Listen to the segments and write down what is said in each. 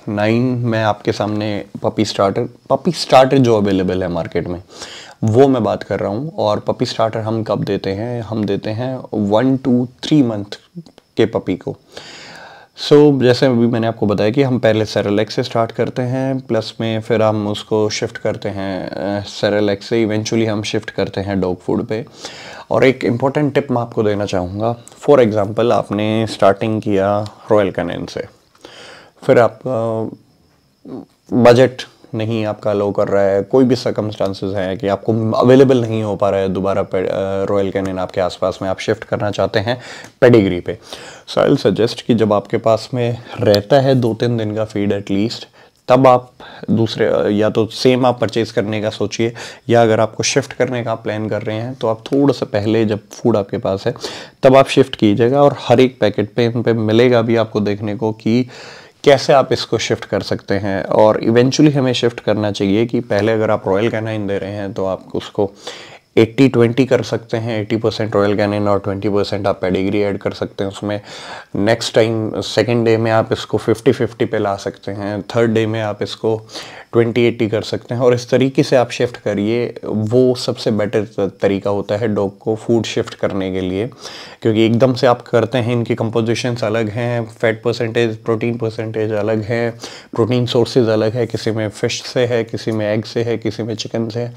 9 मैं आपके सामने पपी स्टार्टर जो अवेलेबल है मार्केट में वो मैं बात कर रहा हूँ। और पपी स्टार्टर हम कब देते हैं? हम देते हैं 1 to 3 मंथ के पपी को। जैसे अभी मैंने आपको बताया कि हम पहले सेरेलैक से स्टार्ट करते हैं, प्लस में फिर हम उसको शिफ्ट करते हैं सेरेलैक से, इवेंचुअली हम शिफ्ट करते हैं डॉग फूड पे। और एक इम्पॉर्टेंट टिप मैं आपको देना चाहूँगा। फॉर एग्ज़ाम्पल, आपने स्टार्टिंग किया रॉयल कैनिन से, फिर आपका बजट नहीं आपका लो कर रहा है, कोई भी सर्कमस्टांसेस हैं कि आपको अवेलेबल नहीं हो पा रहा है दोबारा रॉयल कैनिन आपके आसपास में, आप शिफ्ट करना चाहते हैं पेडिग्री पे। सो आई विल सजेस्ट कि जब आपके पास में रहता है 2-3 दिन का फीड एटलीस्ट, तब आप दूसरे या तो सेम आप परचेज़ करने का सोचिए, या अगर आपको शिफ्ट करने का आप प्लान कर रहे हैं तो आप थोड़ा सा पहले जब फूड आपके पास है तब आप शिफ्ट कीजिएगा। और हर एक पैकेट पे इन पे मिलेगा भी आपको देखने को कि कैसे आप इसको शिफ्ट कर सकते हैं। और इवेंचुअली हमें शिफ्ट करना चाहिए कि पहले अगर आप रॉयल कैनाइन दे रहे हैं तो आप उसको 80-20 कर सकते हैं, 80% रॉयल कैनिन और 20% आप पेडिग्री ऐड कर सकते हैं उसमें। नेक्स्ट टाइम सेकेंड डे में आप इसको 50-50 पे ला सकते हैं, थर्ड डे में आप इसको 20-80 कर सकते हैं। और इस तरीके से आप शिफ्ट करिए, वो सबसे बेटर तरीका होता है डॉग को फूड शिफ्ट करने के लिए। क्योंकि एकदम से आप करते हैं, इनकी कंपोजिशंस अलग हैं, फैट परसेंटेज, प्रोटीन परसेंटेज अलग है, प्रोटीन सोर्सेज अलग है, किसी में फ़िश से है, किसी में एग से है, किसी में चिकन से है,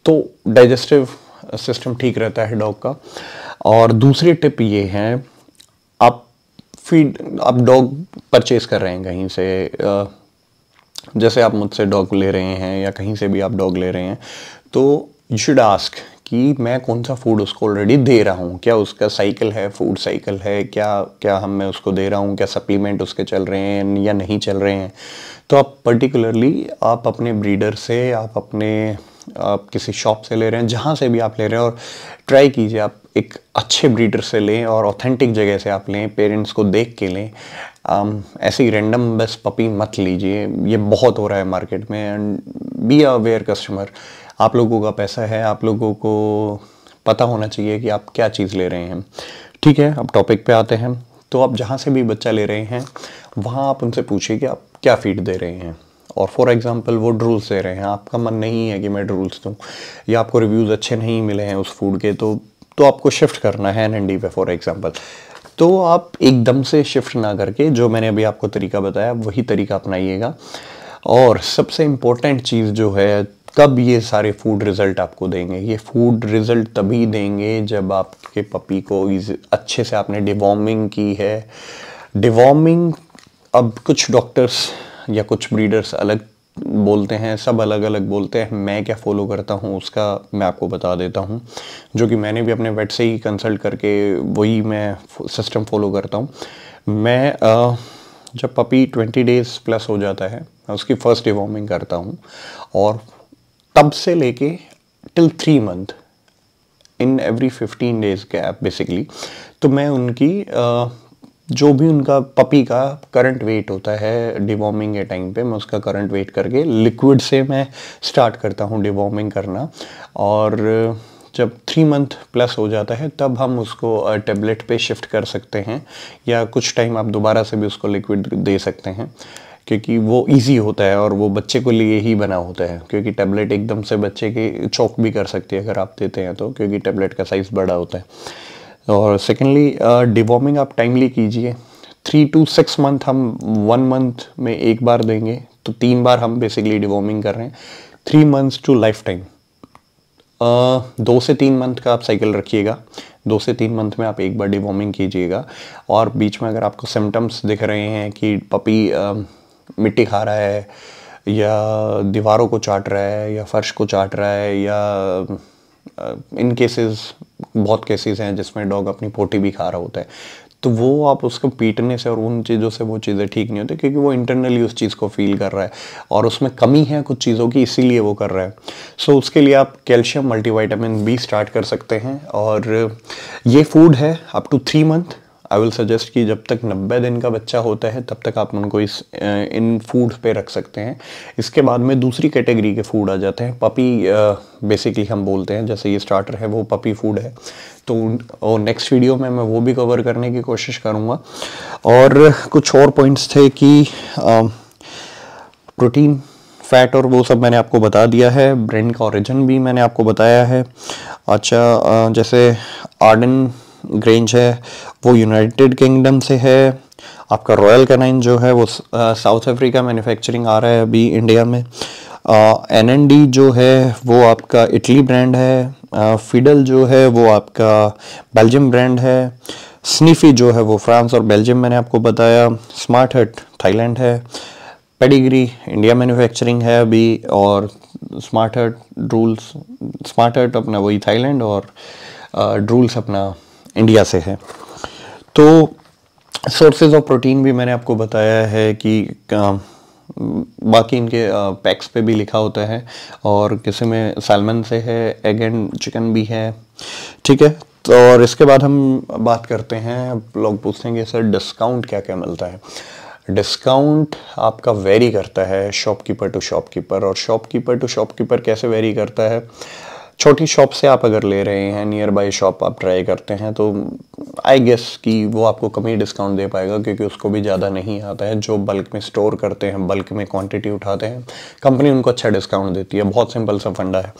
तो डाइजेस्टिव सिस्टम ठीक रहता है डॉग का। और दूसरी टिप ये है, आप डॉग परचेज कर रहे हैं कहीं से, जैसे आप मुझसे डॉग ले रहे हैं या कहीं से भी आप डॉग ले रहे हैं, तो यू शुड आस्क कि मैं कौन सा फूड उसको ऑलरेडी दे रहा हूँ, क्या उसका साइकिल है, फूड साइकिल है, क्या मैं उसको दे रहा हूँ, क्या सप्लीमेंट उसके चल रहे हैं या नहीं चल रहे हैं। तो आप पर्टिकुलरली आप अपने ब्रीडर से, आप किसी शॉप से ले रहे हैं, जहाँ से भी आप ले रहे हैं, और ट्राई कीजिए आप एक अच्छे ब्रीडर से लें और ऑथेंटिक जगह से आप लें, पेरेंट्स को देख के लें। ऐसे ही रैंडम बस पपी मत लीजिए, ये बहुत हो रहा है मार्केट में। एंड बी अवेयर कस्टमर, आप लोगों का पैसा है, आप लोगों को पता होना चाहिए कि आप क्या चीज़ ले रहे हैं। ठीक है, अब टॉपिक पे आते हैं। तो आप जहाँ से भी बच्चा ले रहे हैं वहाँ आप उनसे पूछिए कि आप क्या फीड दे रहे हैं। और फॉर एग्जांपल वो ड्रूल्स दे रहे हैं, आपका मन नहीं है कि मैं ड्रूल्स दूँ, या आपको रिव्यूज़ अच्छे नहीं मिले हैं उस फूड के, तो आपको शिफ्ट करना है NND पे फॉर एग्जांपल। तो आप एकदम से शिफ्ट ना करके, जो मैंने अभी आपको तरीका बताया वही तरीका अपनाइएगा। और सबसे इम्पोर्टेंट चीज़ जो है, कब ये सारे फूड रिज़ल्ट आपको देंगे? ये फूड रिज़ल्ट तभी देंगे जब आपके पपी को अच्छे से आपने डिवॉर्मिंग की है। डिवॉर्मिंग, अब कुछ डॉक्टर्स या कुछ ब्रीडर्स अलग बोलते हैं, सब अलग अलग बोलते हैं। मैं क्या फॉलो करता हूँ उसका मैं आपको बता देता हूँ, जो कि मैंने भी अपने वेट से ही कंसल्ट करके वही मैं सिस्टम फॉलो करता हूँ। मैं जब पपी 20 डेज़ प्लस हो जाता है, उसकी फ़र्स्ट डिवॉर्मिंग करता हूँ, और तब से लेके till 3 month, in every 15 days gap basically, तो मैं उनकी जो भी उनका पपी का करंट वेट होता है डिवॉर्मिंग के टाइम पे, मैं उसका करंट वेट करके लिक्विड से मैं स्टार्ट करता हूँ डिवॉर्मिंग करना। और जब 3 मंथ प्लस हो जाता है तब हम उसको टेबलेट पे शिफ्ट कर सकते हैं, या कुछ टाइम आप दोबारा से भी उसको लिक्विड दे सकते हैं, क्योंकि वो इजी होता है और वो बच्चे को लिए ही बना होता है। क्योंकि टेबलेट एकदम से बच्चे की चौक भी कर सकती है अगर आप देते हैं तो, क्योंकि टेबलेट का साइज़ बड़ा होता है। और सेकेंडली डिवॉर्मिंग आप टाइमली कीजिए। 3 to 6 मंथ हम 1 मंथ में एक बार देंगे, तो 3 बार हम बेसिकली डिवॉर्मिंग कर रहे हैं। 3 मंथ्स टू लाइफ टाइम, 2 से 3 मंथ का आप साइकिल रखिएगा। 2 से 3 मंथ में आप एक बार डिवॉर्मिंग कीजिएगा। और बीच में अगर आपको सिम्टम्स दिख रहे हैं कि पपी मिट्टी खा रहा है, या दीवारों को चाट रहा है, या फर्श को चाट रहा है, या इन केसेस, बहुत केसेस हैं जिसमें डॉग अपनी पोटी भी खा रहा होता है, तो वो आप उसको पीटने से और उन चीज़ों से वो चीज़ें ठीक नहीं होती, क्योंकि वो इंटरनली उस चीज़ को फील कर रहा है और उसमें कमी है कुछ चीज़ों की, इसीलिए वो कर रहा है। सो उसके लिए आप कैल्शियम मल्टीविटामिन B स्टार्ट कर सकते हैं। और ये फूड है up to 3 month. I will suggest कि जब तक 90 दिन का बच्चा होता है तब तक आप उनको इन फूड पे रख सकते हैं। इसके बाद में दूसरी कैटेगरी के फूड आ जाते हैं, पपी बेसिकली हम बोलते हैं, जैसे ये स्टार्टर है वो पपी फूड है। तो नेक्स्ट वीडियो में मैं वो भी कवर करने की कोशिश करूँगा। और कुछ और पॉइंट्स थे कि प्रोटीन, फैट और वो सब मैंने आपको बता दिया है। ब्रांड का ओरिजिन भी मैंने आपको बताया है। अच्छा, जैसे आर्डन ग्रेंज है वो यूनाइटेड किंगडम से है। आपका रॉयल कैनाइन जो है वो साउथ अफ्रीका मैन्युफैक्चरिंग आ रहा है अभी इंडिया में। NND जो है वो आपका इटली ब्रांड है। फिडल जो है वो आपका बेल्जियम ब्रांड है। स्निफी जो है वो फ्रांस और बेल्जियम मैंने आपको बताया। स्मार्ट हट थाईलैंड है। पेडिग्री इंडिया मैन्युफैक्चरिंग है अभी। और स्मार्ट हट अपना वही थाईलैंड और ड्रूल्स अपना इंडिया से है। तो सोर्सेज ऑफ प्रोटीन भी मैंने आपको बताया है कि बाकी इनके पैक्स पे भी लिखा होता है, और किसी में सैल्मन से है, एग एंड चिकन भी है, ठीक है। तो और इसके बाद हम बात करते हैं, लोग पूछते हैं कि सर डिस्काउंट क्या क्या मिलता है। डिस्काउंट आपका वेरी करता है शॉपकीपर टू शॉपकीपर, और शॉपकीपर टू शॉपकीपर कैसे वेरी करता है। छोटी शॉप से आप अगर ले रहे हैं, नियर बाय शॉप आप ट्राई करते हैं, तो आई गेस कि वो आपको कम ही डिस्काउंट दे पाएगा, क्योंकि उसको भी ज़्यादा नहीं आता है। जो बल्क में स्टोर करते हैं, बल्क में क्वांटिटी उठाते हैं, कंपनी उनको अच्छा डिस्काउंट देती है। बहुत सिंपल सा फंडा है।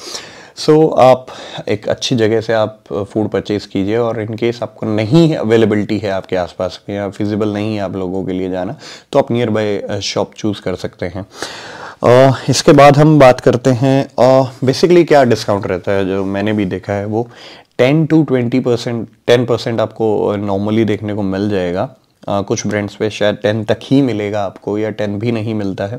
सो आप एक अच्छी जगह से आप फूड परचेज़ कीजिए, और इन केस आपको नहीं अवेलेबिलिटी है आपके आसपास में, या फिजिबल नहीं है आप लोगों के लिए जाना, तो आप नियर बाय शॉप चूज़ कर सकते हैं। इसके बाद हम बात करते हैं बेसिकली क्या डिस्काउंट रहता है। जो मैंने भी देखा है वो 10 to 20%, 10% आपको नॉर्मली देखने को मिल जाएगा। कुछ ब्रांड्स पे शायद 10 तक ही मिलेगा आपको, या 10 भी नहीं मिलता है।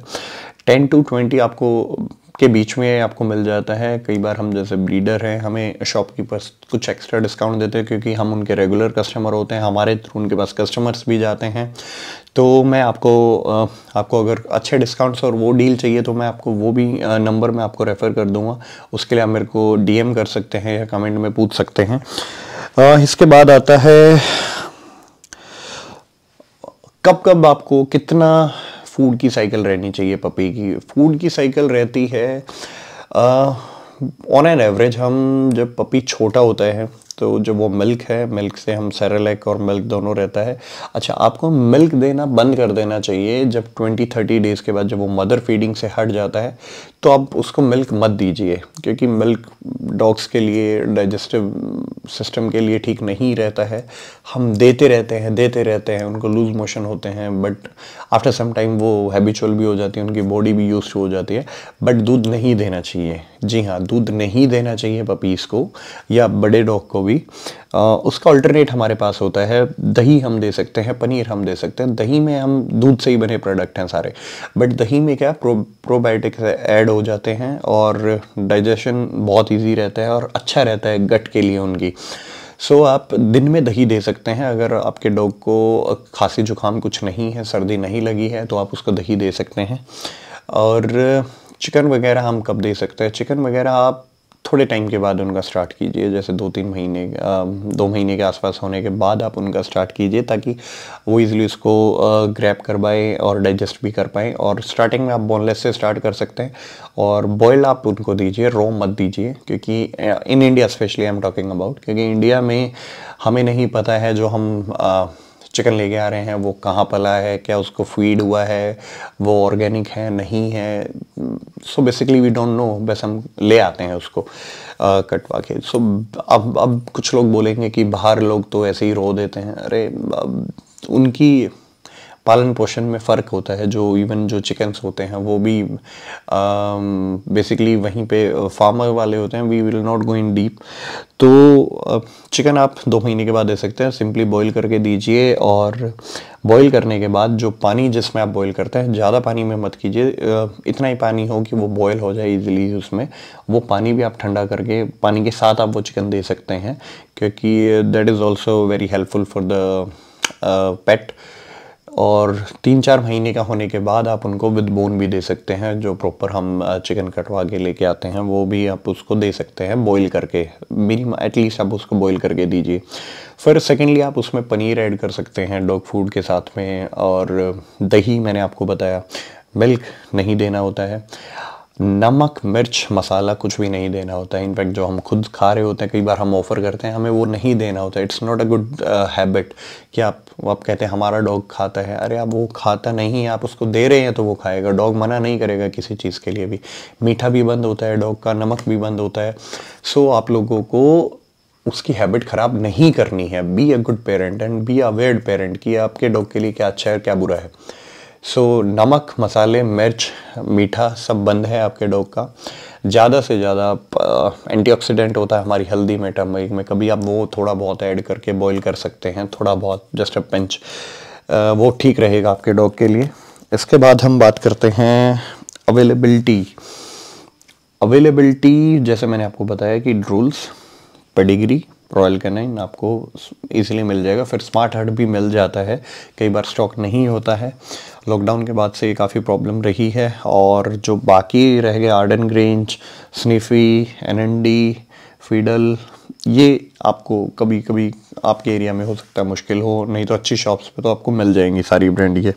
10 to 20 आपको के बीच में आपको मिल जाता है। कई बार हम जैसे ब्रीडर हैं, हमें शॉपकीपर्स कुछ एक्स्ट्रा डिस्काउंट देते हैं, क्योंकि हम उनके रेगुलर कस्टमर होते हैं, हमारे थ्रू उनके पास कस्टमर्स भी जाते हैं। तो मैं आपको अगर अच्छे डिस्काउंट्स और वो डील चाहिए, तो मैं आपको वो भी नंबर में आपको रेफ़र कर दूंगा। उसके लिए आप मेरे को DM कर सकते हैं या कमेंट में पूछ सकते हैं। इसके बाद आता है कब कब आपको कितना फूड की साइकिल रहनी चाहिए पपी की। फूड की साइकिल रहती है ऑन एन एवरेज, हम जब पपी छोटा होता है तो जब वो मिल्क है, मिल्क से हम सेरेलैक और मिल्क दोनों रहता है। अच्छा, आपको मिल्क देना बंद कर देना चाहिए जब 20-30 डेज़ के बाद, जब वो मदर फीडिंग से हट जाता है, तो आप उसको मिल्क मत दीजिए, क्योंकि मिल्क डॉग्स के लिए, डाइजेस्टिव सिस्टम के लिए ठीक नहीं रहता है। हम देते रहते हैं, उनको लूज मोशन होते हैं, बट आफ्टर सम टाइम वो हैबिचुअल भी हो जाती है, उनकी बॉडी भी यूज हो जाती है। बट दूध नहीं देना चाहिए, जी हाँ, दूध नहीं देना चाहिए पपीज़ को या बड़े डॉग को भी। उसका अल्टरनेट हमारे पास होता है, दही हम दे सकते हैं, पनीर हम दे सकते हैं। दही में हम दूध से ही बने प्रोडक्ट हैं सारे, बट दही में क्या प्रोबायोटिक्स ऐड हो जाते हैं, और डाइजेशन बहुत इजी रहता है और अच्छा रहता है गट के लिए उनकी। सो आप दिन में दही दे सकते हैं। अगर आपके डॉग को खांसी जुकाम कुछ नहीं है, सर्दी नहीं लगी है, तो आप उसको दही दे सकते हैं। और चिकन वगैरह हम कब दे सकते हैं। चिकन वगैरह आप थोड़े टाइम के बाद उनका स्टार्ट कीजिए, जैसे 2 महीने के आसपास होने के बाद आप उनका स्टार्ट कीजिए, ताकि वो इजीली उसको ग्रैब कर पाए और डाइजेस्ट भी कर पाएँ। और स्टार्टिंग में आप बोनलेस से स्टार्ट कर सकते हैं, और बॉयल आप उनको दीजिए, रॉ मत दीजिए, क्योंकि in India specially I am talking about, क्योंकि इंडिया में हमें नहीं पता है जो हम चिकन लेके आ रहे हैं वो कहाँ पला है, क्या उसको फीड हुआ है, वो ऑर्गेनिक है नहीं है। So basically we don't know, बस हम ले आते हैं उसको कटवा के। सो अब कुछ लोग बोलेंगे कि बाहर लोग तो ऐसे ही रो देते हैं। अरे उनकी पालन पोषण में फ़र्क होता है। जो इवन जो चिकन्स होते हैं वो भी बेसिकली वहीं पे फार्मर वाले होते हैं। We will not go in deep. तो चिकन आप 2 महीने के बाद दे सकते हैं। सिंपली बॉईल करके दीजिए, और बॉईल करने के बाद जो पानी जिसमें आप बॉईल करते हैं, ज़्यादा पानी में मत कीजिए, इतना ही पानी हो कि वो बॉईल हो जाए इजीली उसमें। वो पानी भी आप ठंडा करके पानी के साथ आप वो चिकन दे सकते हैं, क्योंकि that is also very helpful for the pet. और 3-4 महीने का होने के बाद आप उनको विद बोन भी दे सकते हैं। जो प्रॉपर हम चिकन कटवा के लेके आते हैं वो भी आप उसको दे सकते हैं बॉईल करके। मिनिमम एटलीस्ट आप उसको बॉईल करके दीजिए। फिर सेकेंडली आप उसमें पनीर ऐड कर सकते हैं डॉग फूड के साथ में, और दही मैंने आपको बताया, मिल्क नहीं देना होता है, नमक मिर्च मसाला कुछ भी नहीं देना होता है। इनफैक्ट जो हम खुद खा रहे होते हैं, कई बार हम ऑफ़र करते हैं, हमें वो नहीं देना होता है। It's not a good habit कि आप कहते हैं हमारा डॉग खाता है, अरे आप वो खाता नहीं है, आप उसको दे रहे हैं तो वो खाएगा। डॉग मना नहीं करेगा किसी चीज़ के लिए भी। मीठा भी बंद होता है डॉग का, नमक भी बंद होता है। सो आप लोगों को उसकी हैबिट ख़राब नहीं करनी है। Be a good parent and be awared parent कि आपके डॉग के लिए क्या अच्छा है क्या बुरा है। सो नमक मसाले मिर्च मीठा सब बंद है आपके डॉग का। ज़्यादा से ज़्यादा एंटीऑक्सीडेंट होता है हमारी हल्दी में, टर्मरिक में, कभी आप वो थोड़ा बहुत ऐड करके बॉईल कर सकते हैं, थोड़ा बहुत जस्ट अ पिंच, वो ठीक रहेगा आपके डॉग के लिए। इसके बाद हम बात करते हैं अवेलेबिलिटी। जैसे मैंने आपको बताया कि ड्रूल्स, पेडिग्री, रॉयल कैनाइन आपको इजीली मिल जाएगा। फिर स्मार्ट हर्ट भी मिल जाता है, कई बार स्टॉक नहीं होता है। लॉकडाउन के बाद से ये काफ़ी प्रॉब्लम रही है। और जो बाकी रह गए आर्डन ग्रेंज, स्निफी, एनएनडी, फीडल, ये आपको कभी कभी आपके एरिया में हो सकता है मुश्किल हो, नहीं तो अच्छी शॉप्स पे तो आपको मिल जाएंगी सारी ब्रांड ये।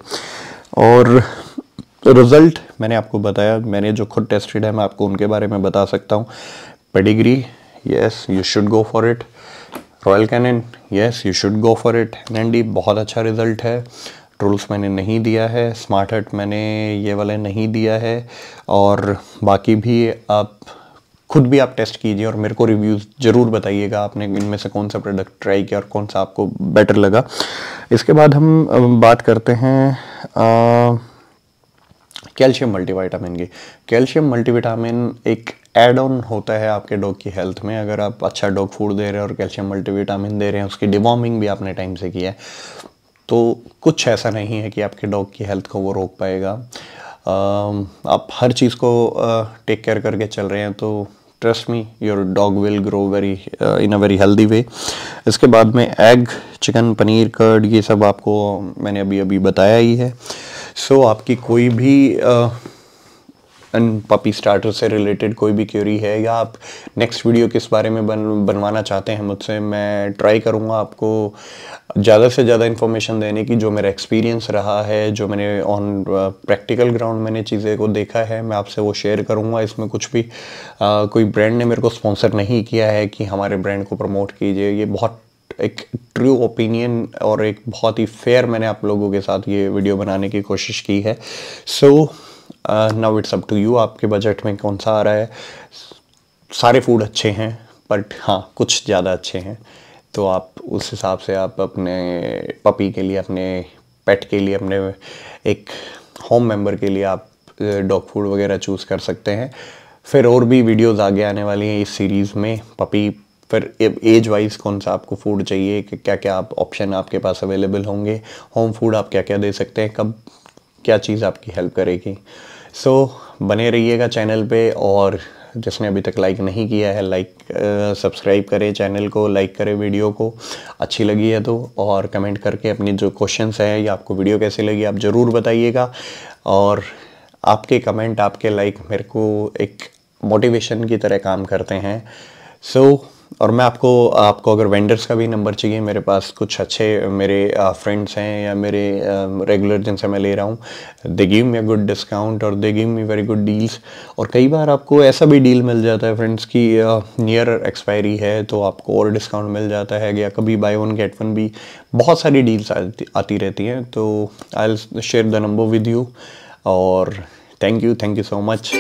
और रिज़ल्ट मैंने आपको बताया, मैंने जो खुद टेस्टेड है मैं आपको उनके बारे में बता सकता हूँ। Pedigree, yes you should go for it. Royal Canin, yes you should go for it. NND बहुत अच्छा रिजल्ट है। ट्रूल्स मैंने नहीं दिया है, स्मार्ट हर्ट मैंने ये वाले नहीं दिया है। और बाकी भी आप खुद भी आप टेस्ट कीजिए और मेरे को रिव्यूज़ ज़रूर बताइएगा आपने इनमें से कौन सा प्रोडक्ट ट्राई किया और कौन सा आपको बेटर लगा। इसके बाद हम बात करते हैं कैल्शियम मल्टीविटामिन की। कैल्शियम मल्टीविटामिन एक एड ऑन होता है आपके डॉग की हेल्थ में। अगर आप अच्छा डॉग फूड दे रहे हैं और कैल्शियम मल्टीविटामिन दे रहे हैं, उसकी डिवॉर्मिंग भी आपने टाइम से किया है, तो कुछ ऐसा नहीं है कि आपके डॉग की हेल्थ को वो रोक पाएगा। आप हर चीज़ को टेक केयर करके चल रहे हैं तो trust me your dog will grow in a very healthy way. इसके बाद में एग, चिकन, पनीर, कर्ड, ये सब आपको मैंने अभी बताया ही है। सो आपकी कोई भी पपी स्टार्टर से रिलेटेड कोई भी क्वेरी है, या आप नेक्स्ट वीडियो किस बारे में बनवाना चाहते हैं मुझसे, मैं ट्राई करूँगा आपको ज़्यादा से ज़्यादा इन्फॉर्मेशन देने की। जो मेरा एक्सपीरियंस रहा है, जो मैंने ऑन प्रैक्टिकल ग्राउंड मैंने चीज़ें को देखा है, मैं आपसे वो शेयर करूँगा। इसमें कुछ भी कोई ब्रांड ने मेरे को स्पॉन्सर नहीं किया है कि हमारे ब्रांड को प्रमोट कीजिए। ये बहुत एक ट्रू ओपिनियन और एक बहुत ही फेयर मैंने आप लोगों के साथ ये वीडियो बनाने की कोशिश की है। So now it's up to you, आपके बजट में कौन सा आ रहा है। सारे फूड अच्छे हैं बट हाँ कुछ ज़्यादा अच्छे हैं, तो आप उस हिसाब से आप अपने पपी के लिए, अपने पेट के लिए, अपने एक होम मेंबर के लिए आप डॉग फूड वगैरह चूज़ कर सकते हैं। फिर और भी वीडियोस आगे आने वाली हैं इस सीरीज़ में। पपी, फिर एज वाइज कौन सा आपको फूड चाहिए, कि क्या क्या आप ऑप्शन आपके पास अवेलेबल होंगे, होम फूड आप क्या क्या दे सकते हैं, कब क्या चीज़ आपकी हेल्प करेगी। सो बने रहिएगा चैनल पे, और जिसने अभी तक लाइक नहीं किया है सब्सक्राइब करें चैनल को, लाइक करें वीडियो को, अच्छी लगी है तो, और कमेंट करके अपनी जो क्वेश्चंस हैं या आपको वीडियो कैसी लगी आप ज़रूर बताइएगा। और आपके कमेंट, आपके लाइक मेरे को एक मोटिवेशन की तरह काम करते हैं। सो और मैं आपको अगर वेंडर्स का भी नंबर चाहिए, मेरे पास कुछ अच्छे मेरे फ्रेंड्स हैं या मेरे रेगुलर जिनसे मैं ले रहा हूँ, they give me a good discount और they give me very good deals. और कई बार आपको ऐसा भी डील मिल जाता है फ्रेंड्स की नियर एक्सपायरी है तो आपको और डिस्काउंट मिल जाता है, या कभी बाय वन गेट वन भी, बहुत सारी डील्स आती रहती हैं। तो I will share the number with you. और थैंक यू सो मच।